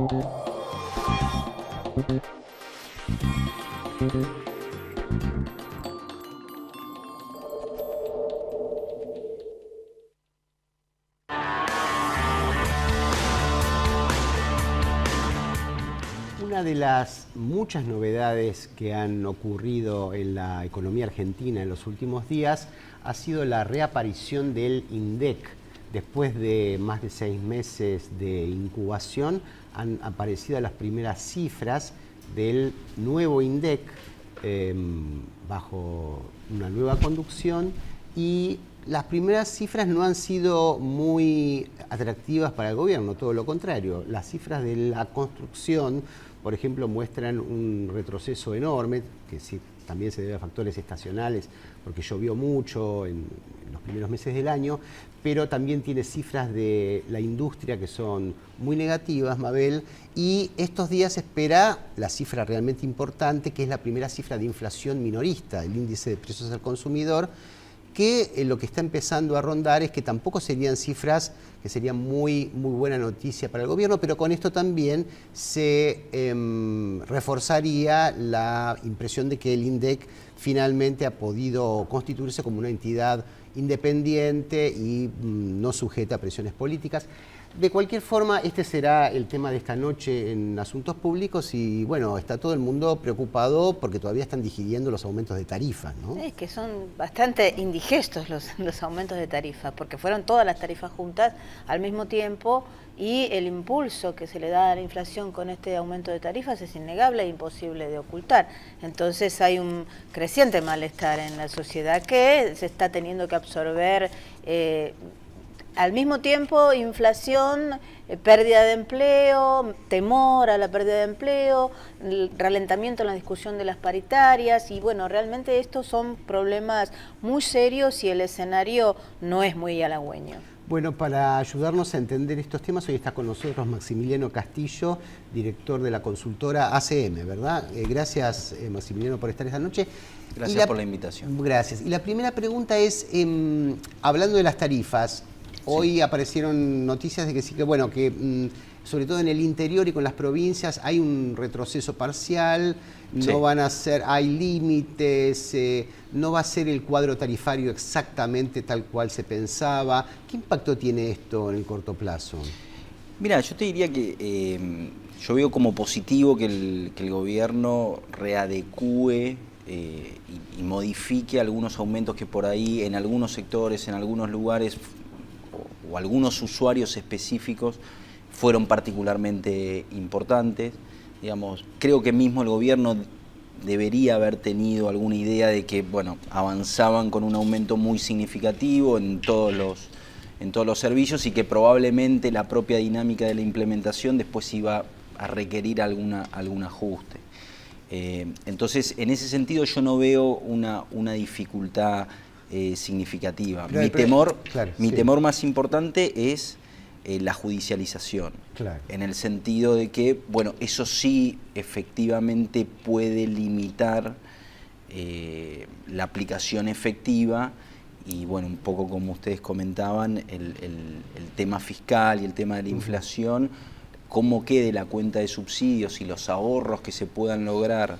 Una de las muchas novedades que han ocurrido en la economía argentina en los últimos días ha sido la reaparición del INDEC. Después de más de 6 meses de incubación, han aparecido las primeras cifras del nuevo INDEC bajo una nueva conducción, y las primeras cifras no han sido muy atractivas para el gobierno, todo lo contrario. Las cifras de la construcción, por ejemplo, muestran un retroceso enorme, que sí, también se debe a factores estacionales, porque llovió mucho en los primeros meses del año, pero también tiene cifras de la industria que son muy negativas, Mabel, y estos días se espera la cifra realmente importante, que es la primera cifra de inflación minorista, el índice de precios al consumidor, que lo que está empezando a rondar es que tampoco serían cifras que serían muy buena noticia para el gobierno, pero con esto también se reforzaría la impresión de que el INDEC finalmente ha podido constituirse como una entidad independiente y no sujeta a presiones políticas. De cualquier forma, este será el tema de esta noche en Asuntos Públicos y, bueno, está todo el mundo preocupado porque todavía están digiriendo los aumentos de tarifas, ¿no? Es que son bastante indigestos los aumentos de tarifas, porque fueron todas las tarifas juntas al mismo tiempo, y el impulso que se le da a la inflación con este aumento de tarifas es innegable e imposible de ocultar. Entonces hay un creciente malestar en la sociedad que se está teniendo que absorber. Al mismo tiempo, inflación, pérdida de empleo, temor a la pérdida de empleo, el ralentamiento en la discusión de las paritarias, y bueno, realmente estos son problemas muy serios y el escenario no es muy halagüeño. Bueno, para ayudarnos a entender estos temas, hoy está con nosotros Maximiliano Castillo, director de la consultora ACM, ¿verdad? Gracias, Maximiliano, por estar esta noche. Gracias por la invitación. Gracias. Y la primera pregunta es, hablando de las tarifas, hoy aparecieron noticias de que sí, que bueno, que sobre todo en el interior y con las provincias hay un retroceso parcial, no van a ser, hay límites, no va a ser el cuadro tarifario exactamente tal cual se pensaba. ¿Qué impacto tiene esto en el corto plazo? Mira, yo te diría que yo veo como positivo que el gobierno readecúe y modifique algunos aumentos que por ahí en algunos sectores, en algunos lugares o algunos usuarios específicos fueron particularmente importantes. Digamos, creo que mismo el gobierno debería haber tenido alguna idea de que, bueno, avanzaban con un aumento muy significativo en todos los servicios y que probablemente la propia dinámica de la implementación después iba a requerir algún ajuste. Entonces, en ese sentido yo no veo una dificultad significativa. Mi temor más importante es la judicialización, en el sentido de que, bueno, eso sí efectivamente puede limitar la aplicación efectiva y, bueno, un poco como ustedes comentaban, el tema fiscal y el tema de la inflación, cómo quede la cuenta de subsidios y los ahorros que se puedan lograr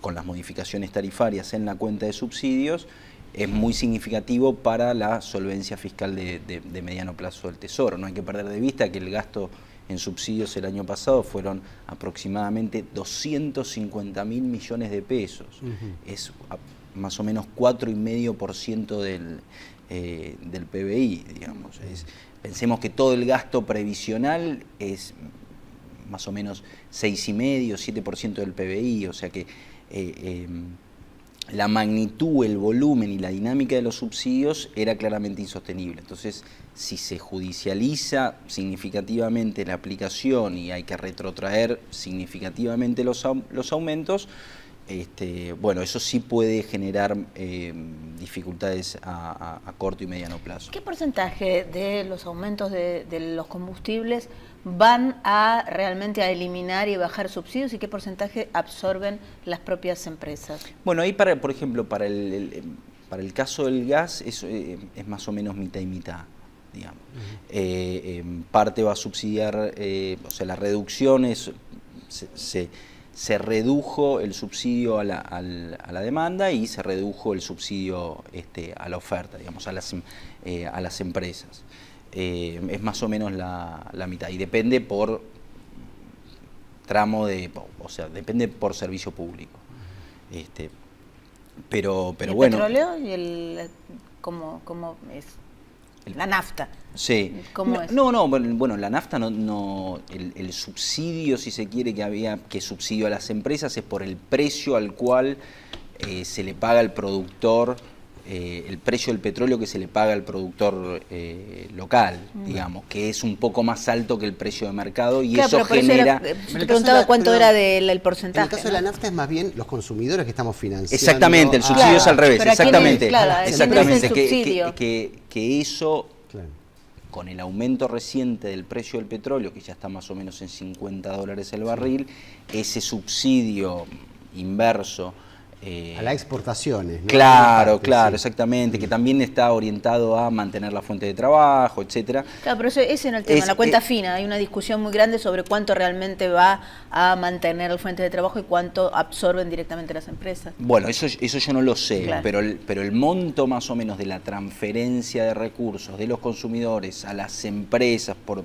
con las modificaciones tarifarias en la cuenta de subsidios, es muy significativo para la solvencia fiscal de mediano plazo del Tesoro. No hay que perder de vista que el gasto en subsidios el año pasado fueron aproximadamente 250.000 millones de pesos. Es más o menos 4,5% del PBI, digamos. Pensemos que todo el gasto previsional es más o menos 6,5, 7% del PBI, o sea que la magnitud, el volumen y la dinámica de los subsidios era claramente insostenible. Entonces, si se judicializa significativamente la aplicación y hay que retrotraer significativamente los aumentos, bueno, eso sí puede generar dificultades a corto y mediano plazo. ¿Qué porcentaje de los aumentos de los combustibles van a realmente a eliminar y bajar subsidios y qué porcentaje absorben las propias empresas? Bueno, ahí por ejemplo, para el caso del gas es más o menos mitad y mitad. digamos. Parte va a subsidiar, o sea, la reducción es, se redujo el subsidio a la demanda y se redujo el subsidio a la oferta, digamos, a las empresas. Es más o menos la mitad y depende por tramo o sea, depende por servicio público. Pero ¿Y el bueno. petróleo y cómo es? La nafta. Sí. ¿Cómo es? No, bueno, la nafta el subsidio, si se quiere, que había que subsidio a las empresas es por el precio al cual se le paga al productor, el precio del petróleo que se le paga al productor local, digamos, que es un poco más alto que el precio de mercado y claro, eso genera... Te preguntaba cuánto era el porcentaje. En el caso de la nafta es más bien los consumidores que estamos financiando. Exactamente, el subsidio es al revés, pero exactamente. exactamente. Que eso... Claro. Con el aumento reciente del precio del petróleo, que ya está más o menos en $50 el barril, ese subsidio inverso... a las exportaciones, ¿no? Claro, Sí. exactamente, que también está orientado a mantener la fuente de trabajo, etcétera. Claro, pero ese no es el tema, la cuenta fina. Hay una discusión muy grande sobre cuánto realmente va a mantener la fuente de trabajo y cuánto absorben directamente las empresas. Bueno, eso yo no lo sé, claro. pero el monto más o menos de la transferencia de recursos de los consumidores a las empresas por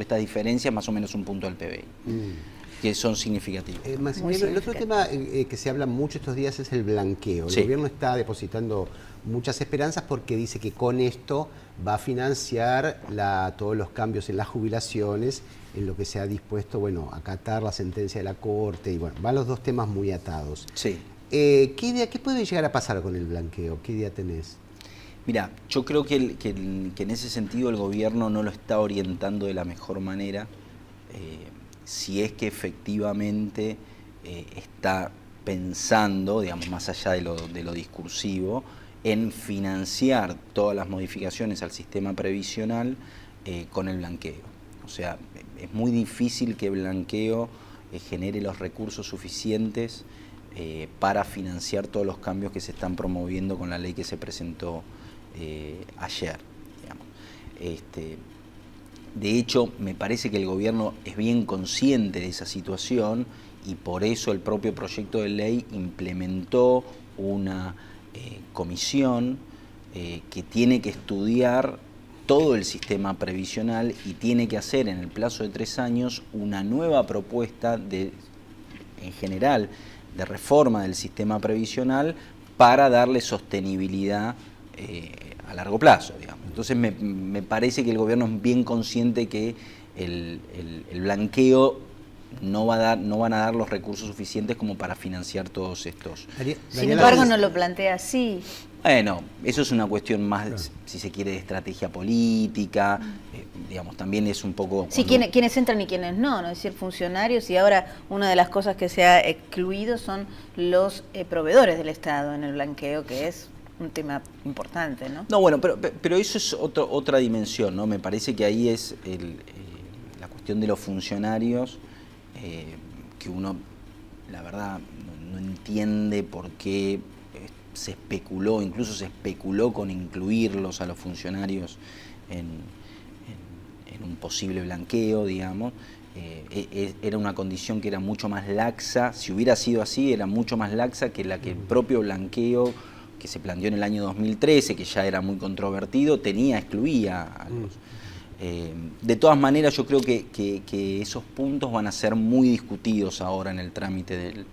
estas diferencias, más o menos un punto del PBI. Que son significativos. Maximiliano, el otro tema que se habla mucho estos días es el blanqueo. El Sí. gobierno está depositando muchas esperanzas porque dice que con esto va a financiar todos los cambios en las jubilaciones, en lo que se ha dispuesto, bueno, a acatar la sentencia de la Corte, y bueno, van los dos temas muy atados. Sí. ¿Qué puede llegar a pasar con el blanqueo? ¿Qué idea tenés? Mira, yo creo que en ese sentido el gobierno no lo está orientando de la mejor manera. Si es que efectivamente está pensando, digamos, más allá de lo discursivo, en financiar todas las modificaciones al sistema previsional con el blanqueo. O sea, es muy difícil que el blanqueo genere los recursos suficientes para financiar todos los cambios que se están promoviendo con la ley que se presentó ayer, digamos. De hecho, me parece que el gobierno es bien consciente de esa situación y por eso el propio proyecto de ley implementó una comisión que tiene que estudiar todo el sistema previsional y tiene que hacer en el plazo de 3 años una nueva propuesta en general de reforma del sistema previsional para darle sostenibilidad a largo plazo, digamos. Entonces me parece que el gobierno es bien consciente que el blanqueo no van a dar los recursos suficientes como para financiar todos estos. Sin embargo, no lo plantea así. Bueno, eso es una cuestión más, claro, si se quiere, de estrategia política, digamos, también es un poco... Sí, quienes entran y quienes no, es decir, funcionarios, y ahora una de las cosas que se ha excluido son los proveedores del Estado en el blanqueo, que es un tema importante, ¿no? No, bueno, pero eso es otra dimensión, ¿no? Me parece que ahí es la cuestión de los funcionarios, que uno, la verdad, no entiende por qué incluso se especuló con incluirlos a los funcionarios en un posible blanqueo, digamos. Era una condición que era mucho más laxa, si hubiera sido así, era mucho más laxa que la que el propio blanqueo que se planteó en el año 2013, que ya era muy controvertido, excluía a los... de todas maneras, yo creo que esos puntos van a ser muy discutidos ahora en el trámite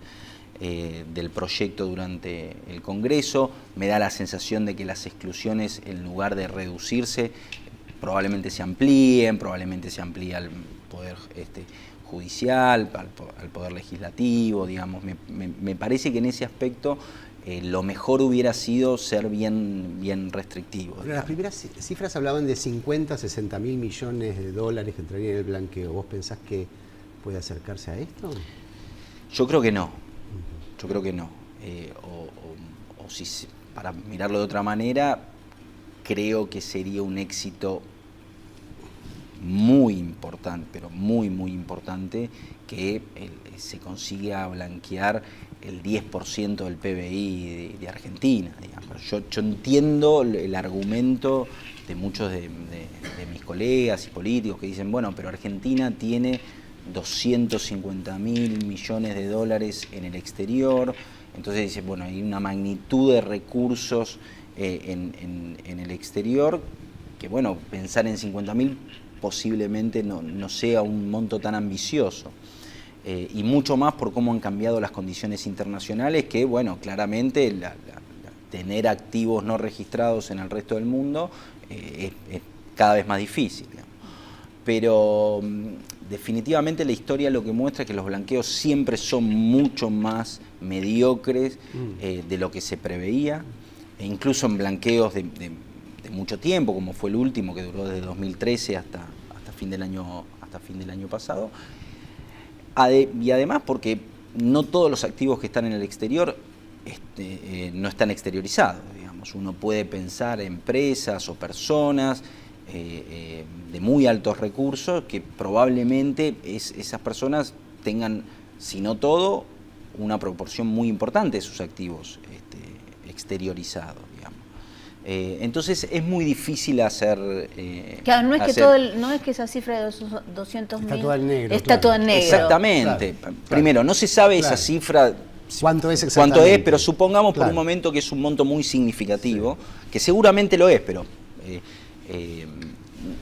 del proyecto durante el Congreso. Me da la sensación de que las exclusiones, en lugar de reducirse, probablemente se amplíe al Poder Judicial, al Poder Legislativo, digamos. Me parece que en ese aspecto lo mejor hubiera sido ser bien restrictivo. Pero las primeras cifras hablaban de 50, 60 mil millones de dólares que entrarían en el blanqueo. ¿Vos pensás que puede acercarse a esto? Yo creo que no. Yo creo que no. O si, para mirarlo de otra manera, creo que sería un éxito muy importante, pero muy, muy importante, que se consiga blanquear el 10% del PBI de Argentina, digamos. Yo entiendo el argumento de muchos de mis colegas y políticos que dicen, bueno, pero Argentina tiene 250.000 millones de dólares en el exterior, entonces dice, bueno, hay una magnitud de recursos en el exterior que, bueno, pensar en 50.000 posiblemente no sea un monto tan ambicioso. Y mucho más por cómo han cambiado las condiciones internacionales, que, bueno, claramente tener activos no registrados en el resto del mundo es cada vez más difícil, digamos. Pero definitivamente la historia lo que muestra es que los blanqueos siempre son mucho más mediocres de lo que se preveía, e incluso en blanqueos de mucho tiempo, como fue el último, que duró desde 2013 hasta fin del año pasado. Y además porque no todos los activos que están en el exterior no están exteriorizados, digamos. Uno puede pensar en empresas o personas de muy altos recursos que probablemente esas personas tengan, si no todo, una proporción muy importante de sus activos exteriorizados, digamos. Entonces es muy difícil hacer... claro, no es que no es que esa cifra de 200.000 está toda en negro. Está toda en negro. Exactamente. Claro. Primero, no se sabe esa cifra... ¿Cuánto es exactamente? Pero supongamos por un momento que es un monto muy significativo, que seguramente lo es, pero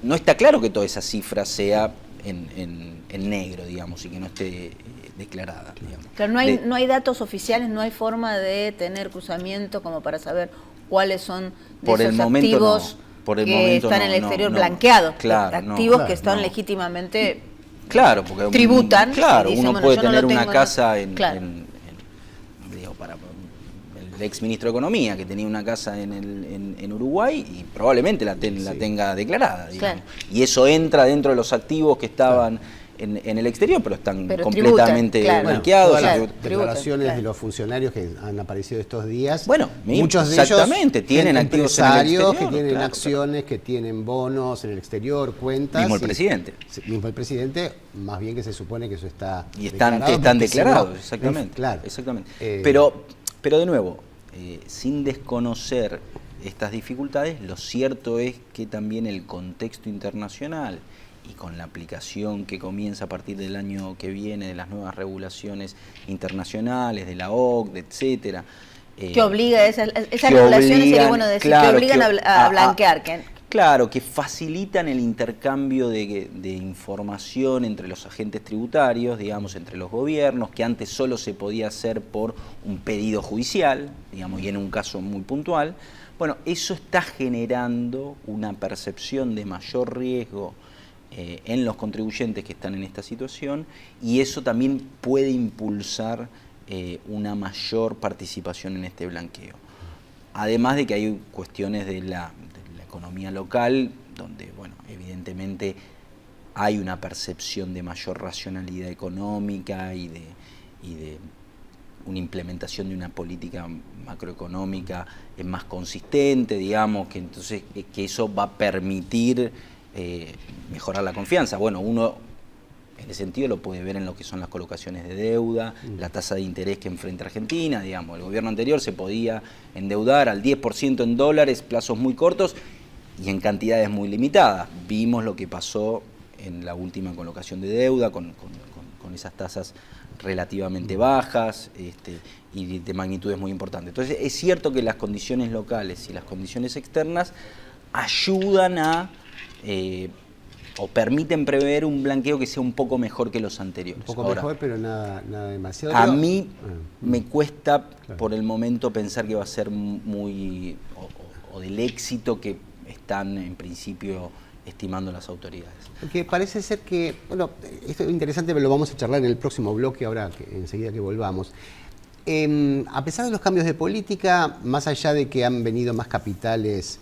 no está claro que toda esa cifra sea en negro, digamos, y que no esté declarada, digamos. Claro, no hay datos oficiales, no hay forma de tener cruzamiento como para saber cuáles son de esos activos que están en el exterior blanqueados, activos que están legítimamente porque tributan. Dicen, uno puede tener una casa para el ex ministro de Economía que tenía una casa en Uruguay y probablemente la tenga declarada, digamos. Y eso entra dentro de los activos que estaban en el exterior, pero están completamente blanqueados. Todas las declaraciones de los funcionarios que han aparecido estos días, muchos de exactamente, ellos tienen activos en el exterior, que tienen acciones, que tienen bonos en el exterior, cuentas. Mismo el presidente. Mismo el presidente, más bien que se supone que eso está y están declarados, exactamente. Pero de nuevo, sin desconocer estas dificultades, lo cierto es que también el contexto internacional y con la aplicación que comienza a partir del año que viene de las nuevas regulaciones internacionales, de la OCDE, etcétera. Que obliga esas regulaciones, sería bueno decir, que obligan a blanquear. Claro, que facilitan el intercambio de información entre los agentes tributarios, digamos, entre los gobiernos, que antes solo se podía hacer por un pedido judicial, digamos, y en un caso muy puntual. Bueno, eso está generando una percepción de mayor riesgo en los contribuyentes que están en esta situación, y eso también puede impulsar una mayor participación en este blanqueo. Además de que hay cuestiones de la economía local, donde, bueno, evidentemente hay una percepción de mayor racionalidad económica y de una implementación de una política macroeconómica más consistente, digamos, que entonces que eso va a permitir mejorar la confianza. Bueno, uno en ese sentido lo puede ver en lo que son las colocaciones de deuda, la tasa de interés que enfrenta Argentina, digamos. El gobierno anterior se podía endeudar al 10% en dólares, plazos muy cortos y en cantidades muy limitadas. Vimos lo que pasó en la última colocación de deuda con esas tasas relativamente bajas y de magnitudes muy importantes. Entonces es cierto que las condiciones locales y las condiciones externas ayudan a o permiten prever un blanqueo que sea un poco mejor que los anteriores. Un poco mejor, pero nada demasiado. A mí me cuesta por el momento pensar que va a ser muy o del éxito que están en principio estimando las autoridades. Porque parece ser que, bueno, esto es interesante, pero lo vamos a charlar en el próximo bloque, ahora enseguida que volvamos. A pesar de los cambios de política, más allá de que han venido más capitales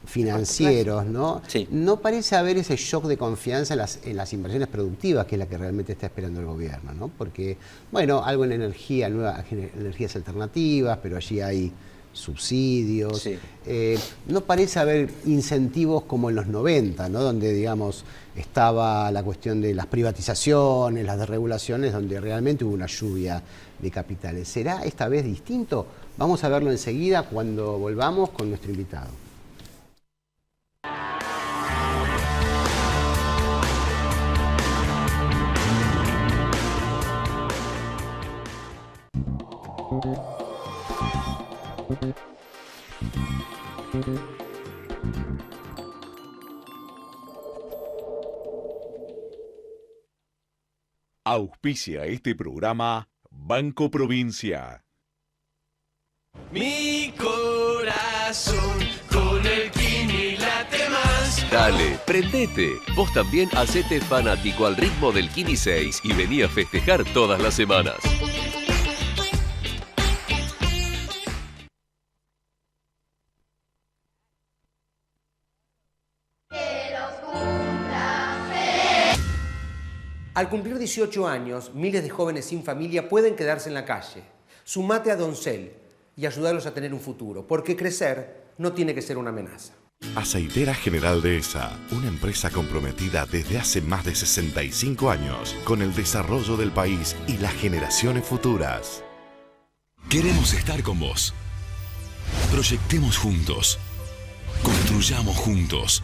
financieros, ¿no? Sí. No parece haber ese shock de confianza en las inversiones productivas, que es la que realmente está esperando el gobierno, ¿no? Porque, bueno, algo en energía, energías alternativas, pero allí hay subsidios. Sí. No parece haber incentivos como en los 90, ¿no? Donde, digamos, estaba la cuestión de las privatizaciones, las desregulaciones, donde realmente hubo una lluvia de capitales. ¿Será esta vez distinto? Vamos a verlo enseguida cuando volvamos con nuestro invitado. Auspicia este programa Banco Provincia. Mi corazón con el Kini late más. Dale, prendete. Vos también hacete fanático al ritmo del Kini 6 y vení a festejar todas las semanas. Al cumplir 18 años, miles de jóvenes sin familia pueden quedarse en la calle. Sumate a Doncel y ayudarlos a tener un futuro, porque crecer no tiene que ser una amenaza. Aceitera General Dehesa, una empresa comprometida desde hace más de 65 años con el desarrollo del país y las generaciones futuras. Queremos estar con vos. Proyectemos juntos. Construyamos juntos.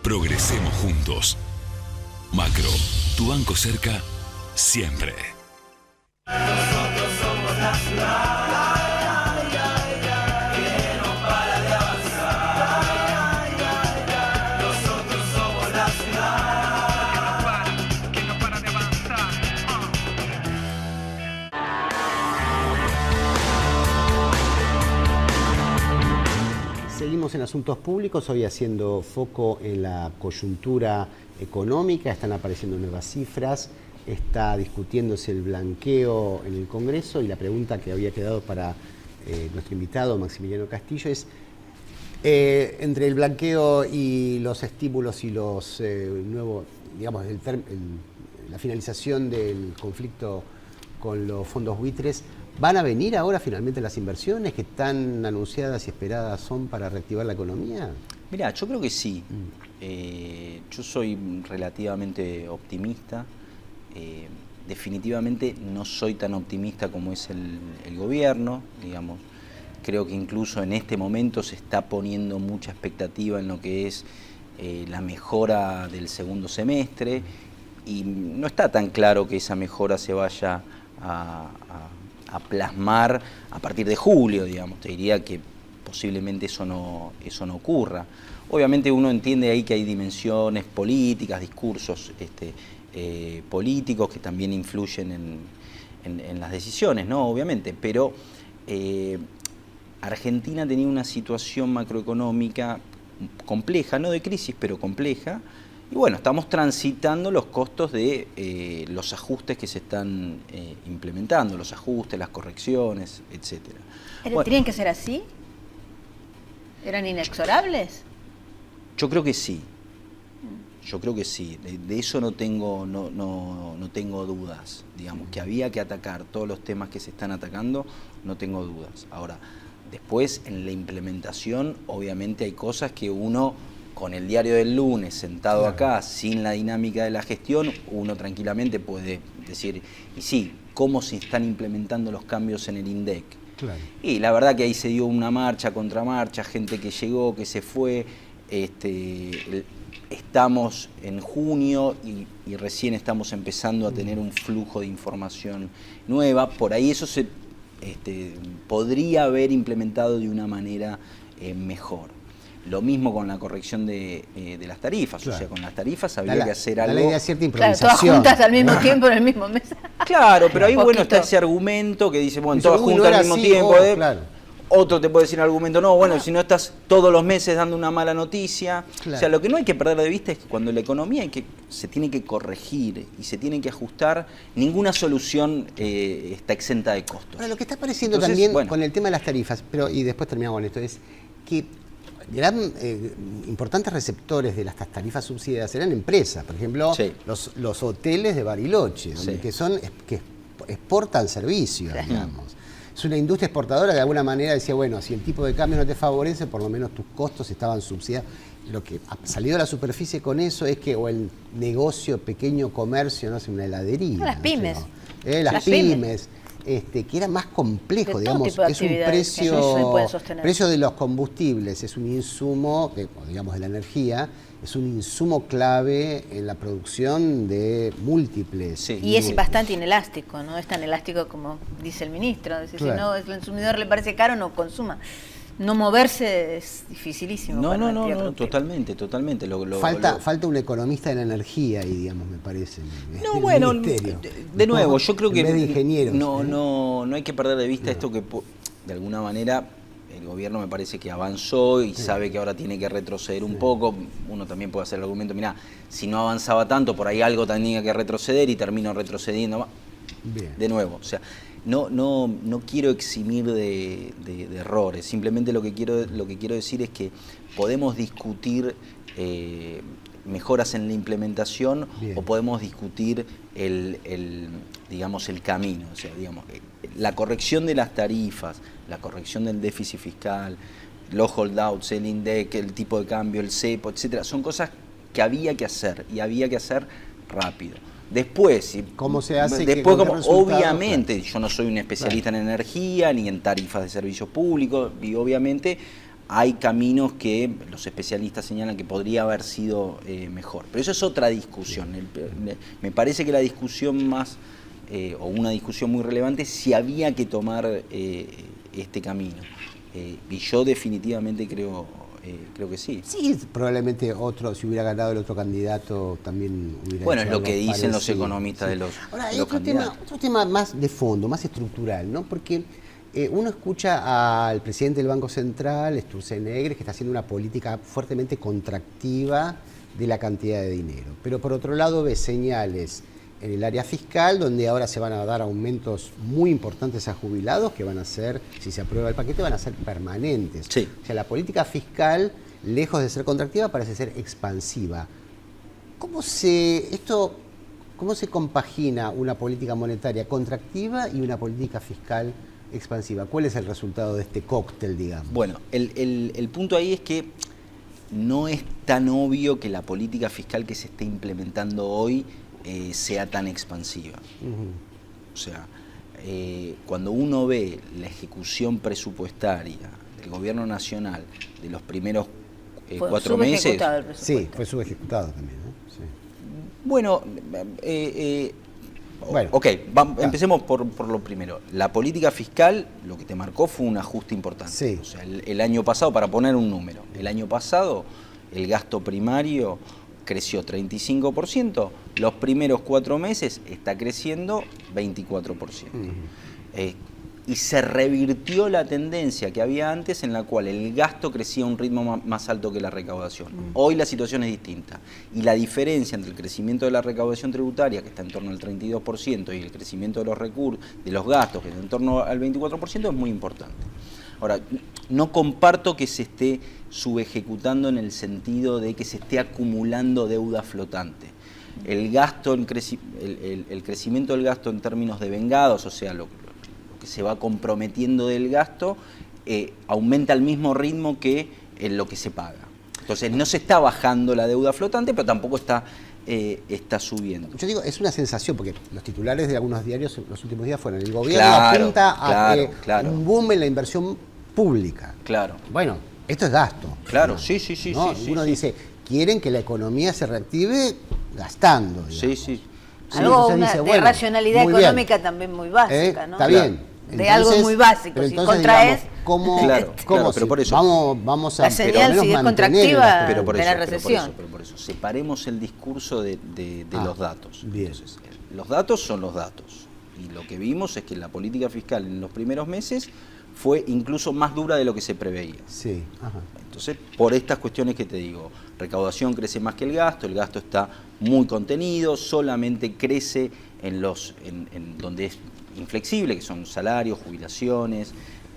Progresemos juntos. Macro, tu banco cerca, siempre. Nosotros somos la ciudad que no para de avanzar. Nosotros somos la ciudad que no para de avanzar. Seguimos en asuntos públicos, hoy haciendo foco en la coyuntura económica. Están apareciendo nuevas cifras, está discutiéndose el blanqueo en el Congreso y la pregunta que había quedado para nuestro invitado Maximiliano Castillo es entre el blanqueo y los estímulos y los nuevos, digamos, la finalización del conflicto con los fondos buitres, ¿van a venir ahora finalmente las inversiones que tan anunciadas y esperadas son para reactivar la economía? Mirá, yo creo que sí. Yo soy relativamente optimista. Definitivamente no soy tan optimista como es el gobierno, digamos. Creo que incluso en este momento se está poniendo mucha expectativa en lo que es la mejora del segundo semestre y no está tan claro que esa mejora se vaya a plasmar a partir de julio, digamos. Te diría que posiblemente eso no ocurra. Obviamente uno entiende ahí que hay dimensiones políticas, discursos políticos que también influyen en las decisiones, ¿no? Obviamente, pero Argentina tenía una situación macroeconómica compleja, no de crisis, pero compleja, y bueno, estamos transitando los costos de los ajustes que se están implementando, los ajustes, las correcciones, etcétera. Bueno, ¿tenían que ser así? ¿Eran inexorables? Yo creo que sí. Yo creo que sí. De eso no tengo dudas. Digamos, que había que atacar todos los temas que se están atacando, no tengo dudas. Ahora, después en la implementación, obviamente hay cosas que uno, con el diario del lunes, sentado acá, sin la dinámica de la gestión, uno tranquilamente puede decir, y sí, ¿cómo se están implementando los cambios en el INDEC? Claro. Y la verdad que ahí se dio una marcha, contramarcha, gente que llegó, que se fue. Estamos en junio y recién estamos empezando a tener un flujo de información nueva. Por ahí eso se podría haber implementado de una manera mejor. Lo mismo con la corrección de las tarifas. Claro. O sea, con las tarifas había que hacer algo. La idea de cierta improvisación. Claro, todas juntas al mismo tiempo en el mismo mes. Claro, pero ahí bueno está ese argumento que dice, bueno, todas juntas al mismo tiempo. Claro. Otro te puede decir un argumento, no, bueno, si no estás todos los meses dando una mala noticia. Claro. O sea, lo que no hay que perder de vista es que cuando la economía se tiene que corregir y se tiene que ajustar, ninguna solución está exenta de costos. Ahora, lo que está apareciendo también con el tema de las tarifas, y después terminamos con esto, es que importantes receptores de las tarifas subsidiadas eran empresas, por ejemplo, los hoteles de Bariloche, que exportan servicios, digamos. es una industria exportadora, de alguna manera decía, bueno, si el tipo de cambio no te favorece, por lo menos tus costos estaban subsidiados. Lo que ha salido a la superficie con eso es que, o el negocio, pequeño comercio, no sé, una heladería. Las pymes. Las pymes. Que era más complejo, De todo digamos, tipo de es un actividades que no se pueden sostener. precio de los combustibles, es un insumo, digamos, de la energía, es un insumo clave en la producción de múltiples. Sí. Y es bastante inelástico, no es tan elástico como dice el ministro. Es decir, Claro. si no, el consumidor le parece caro, no consuma. No moverse es dificilísimo. No, totalmente. Falta un economista de la energía ahí, digamos, me parece. No, el bueno, ministerio. de nuevo, yo creo que en vez de ingenieros, no hay que perder de vista esto que de alguna manera el gobierno me parece que avanzó y sabe que ahora tiene que retroceder un poco. Uno también puede hacer el argumento, mirá, si no avanzaba tanto, por ahí algo tenía que retroceder y termino retrocediendo. Bien. De nuevo, o sea, no quiero eximir de errores, simplemente lo que quiero decir es que podemos discutir mejoras en la implementación. Bien. O podemos discutir digamos, el camino, o sea, digamos, la corrección de las tarifas, la corrección del déficit fiscal, los holdouts, el INDEC, el tipo de cambio, el cepo, etcétera, son cosas que había que hacer y había que hacer rápido. Después, ¿cómo se hace? Después, obviamente, yo no soy un especialista en energía ni en tarifas de servicios públicos, y obviamente hay caminos que los especialistas señalan que podría haber sido mejor. Pero eso es otra discusión. Me parece que la discusión más, o una discusión muy relevante, si había que tomar este camino. Y yo definitivamente creo que sí. Sí, probablemente si hubiera ganado el otro candidato también hubiera. Bueno, es lo que dicen los economistas de los Ahora, hay candidatos. otro tema más de fondo, más estructural, ¿no? Porque uno escucha al presidente del Banco Central, Sturzenegger, que está haciendo una política fuertemente contractiva de la cantidad de dinero. Pero por otro lado ve señales en el área fiscal, donde ahora se van a dar aumentos muy importantes a jubilados, que van a ser, si se aprueba el paquete, van a ser permanentes. Sí. O sea, la política fiscal, lejos de ser contractiva, parece ser expansiva. ¿Cómo se compagina una política monetaria contractiva y una política fiscal expansiva? ¿Cuál es el resultado de este cóctel, digamos? Bueno, el punto ahí es que no es tan obvio que la política fiscal que se esté implementando hoy sea tan expansiva. O sea, cuando uno ve la ejecución presupuestaria del gobierno nacional de los primeros 4 meses... Sí, fue subejecutado también, ¿no? Sí. Bueno, ok, empecemos por lo primero. La política fiscal, lo que te marcó fue un ajuste importante. Sí. O sea, el año pasado, para poner un número, el año pasado el gasto primario creció 35%, los primeros 4 meses está creciendo 24%. Y se revirtió la tendencia que había antes, en la cual el gasto crecía a un ritmo más alto que la recaudación. Hoy la situación es distinta, y la diferencia entre el crecimiento de la recaudación tributaria, que está en torno al 32%, y el crecimiento de los recursos, de los gastos, que es en torno al 24%, es muy importante. Ahora, no comparto que se esté subejecutando en el sentido de que se esté acumulando deuda flotante. El crecimiento del gasto en términos de vengados, o sea, lo que se va comprometiendo del gasto, aumenta al mismo ritmo que lo que se paga. Entonces no se está bajando la deuda flotante, pero tampoco está subiendo. Yo digo, es una sensación, porque los titulares de algunos diarios los últimos días fueron: el gobierno apunta a un boom en la inversión pública. Claro. Bueno, esto es gasto. Claro, ¿no? sí. ¿No? Uno dice, quieren que la economía se reactive gastando. Digamos. Sí. Algo de racionalidad económica también muy básica, ¿no? Está bien. De algo muy básico. Si contraes, claro, pero por eso vamos a la señal sigue contractiva de la recesión. Pero por eso, separemos el discurso de los datos. Bien. Entonces, los datos son los datos. Y lo que vimos es que la política fiscal en los primeros meses fue incluso más dura de lo que se preveía. Sí. Ajá. Entonces, por estas cuestiones que te digo, recaudación crece más que el gasto está muy contenido, solamente crece en donde es inflexible, que son salarios, jubilaciones,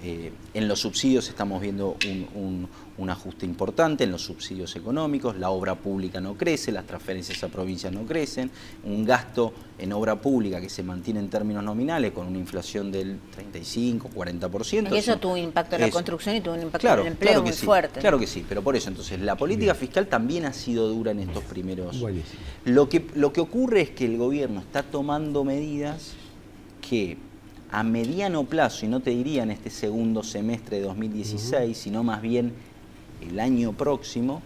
En los subsidios estamos viendo un ajuste importante, en los subsidios económicos, la obra pública no crece, las transferencias a provincias no crecen, un gasto en obra pública que se mantiene en términos nominales con una inflación del 35, 40%. Y eso tuvo un impacto en la construcción y tuvo un impacto claro, en el empleo muy sí, fuerte. Claro que sí, pero por eso entonces la política fiscal también ha sido dura en estos primeros. Buenísimo. Lo que ocurre es que el gobierno está tomando medidas que a mediano plazo, y no te diría en este segundo semestre de 2016, sino más bien el año próximo,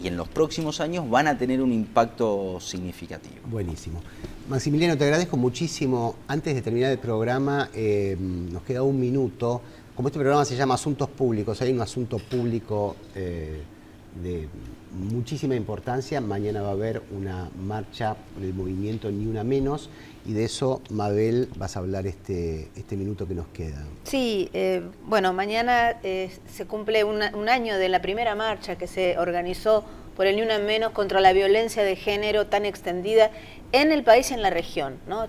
y en los próximos años van a tener un impacto significativo. Buenísimo. Maximiliano, te agradezco muchísimo. Antes de terminar el programa, nos queda un minuto. Como este programa se llama Asuntos Públicos, hay un asunto público de muchísima importancia. Mañana va a haber una marcha por el movimiento Ni Una Menos, y de eso, Mabel, vas a hablar este minuto que nos queda. Sí, bueno, mañana se cumple un año de la primera marcha que se organizó por el Ni Una Menos contra la violencia de género tan extendida en el país y en la región, ¿no?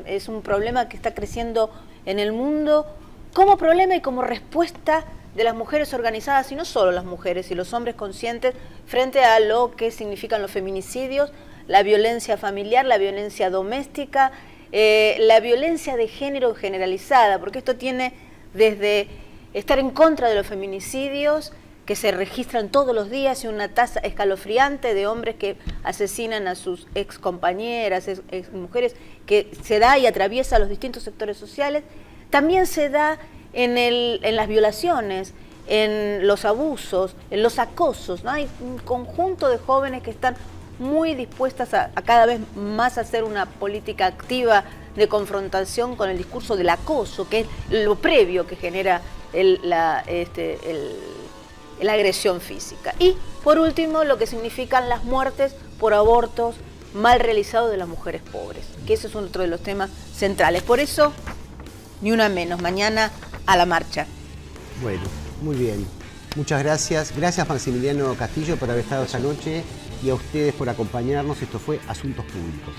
Es un problema que está creciendo en el mundo como problema y como respuesta de las mujeres organizadas, y no solo las mujeres, y los hombres conscientes frente a lo que significan los feminicidios, la violencia familiar, la violencia doméstica, la violencia de género generalizada, porque esto tiene desde estar en contra de los feminicidios, que se registran todos los días, y una tasa escalofriante de hombres que asesinan a sus excompañeras, mujeres, que se da y atraviesa los distintos sectores sociales. También se da en las violaciones, en los abusos, en los acosos, ¿no? Hay un conjunto de jóvenes que están muy dispuestas a cada vez más hacer una política activa de confrontación con el discurso del acoso, que es lo previo que genera la agresión física. Y, por último, lo que significan las muertes por abortos mal realizados de las mujeres pobres, que ese es otro de los temas centrales. Por eso, Ni Una Menos, mañana a la marcha. Bueno, muy bien. Muchas gracias. Gracias, Maximiliano Castillo, por haber estado esta noche, y a ustedes por acompañarnos. Esto fue Asuntos Públicos.